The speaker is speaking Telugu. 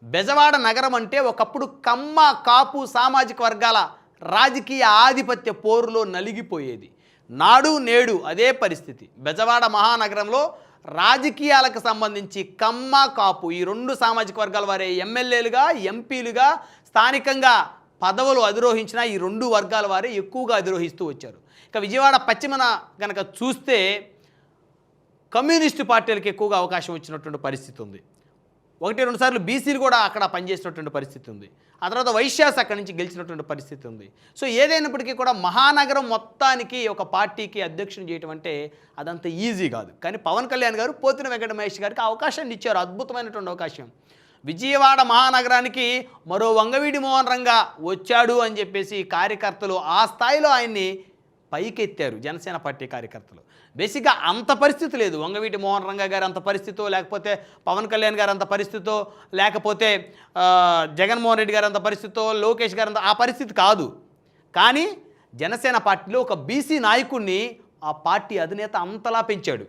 బెజవాడ నగరం అంటే ఒకప్పుడు కమ్మ కాపు సామాజిక వర్గాల రాజకీయ ఆధిపత్య పోరులో నలిగిపోయేది. నాడు నేడు అదే పరిస్థితి. బెజవాడ మహానగరంలో రాజకీయాలకు సంబంధించి కమ్మ కాపు ఈ రెండు సామాజిక వర్గాల వారే ఎమ్మెల్యేలుగా, ఎంపీలుగా, స్థానికంగా పదవులు అధిరోహించిన ఈ రెండు వర్గాల వారే ఎక్కువగా అధిరోహిస్తూ వచ్చారు. ఇక విజయవాడ పశ్చిమన కనుక చూస్తే కమ్యూనిస్టు పార్టీలకు ఎక్కువగా అవకాశం వచ్చినటువంటి పరిస్థితి ఉంది. 1-2 సార్లు బీసీలు కూడా అక్కడ పనిచేసినటువంటి పరిస్థితి ఉంది. ఆ తర్వాత వైశ్యాస్ అక్కడి నుంచి గెలిచినటువంటి పరిస్థితి ఉంది. సో ఏదైనప్పటికీ కూడా మహానగరం మొత్తానికి ఒక పార్టీకి అధ్యక్షుని చేయటం అంటే అదంత ఈజీ కాదు. కానీ పవన్ కళ్యాణ్ గారు పోతిన వెంకట మహేష్ గారికి అవకాశాన్ని ఇచ్చారు, అద్భుతమైనటువంటి అవకాశం. విజయవాడ మహానగరానికి మరో వంగవీటి మోహన్ రంగా వచ్చాడు అని చెప్పేసి కార్యకర్తలు ఆ స్థాయిలో ఆయన్ని పైకెత్తారు. జనసేన పార్టీ కార్యకర్తలు బేసిక్గా అంత పరిస్థితి లేదు. వంగవీటి మోహన్ రంగా గారు అంత పరిస్థితో, లేకపోతే పవన్ కళ్యాణ్ గారు అంత పరిస్థితో, లేకపోతే జగన్మోహన్ రెడ్డి గారు అంత పరిస్థితో, లోకేష్ గారు అంత ఆ పరిస్థితి కాదు. కానీ జనసేన పార్టీలో ఒక బీసీ నాయకుడిని ఆ పార్టీ అధినేత అంతలా పెంచాడు.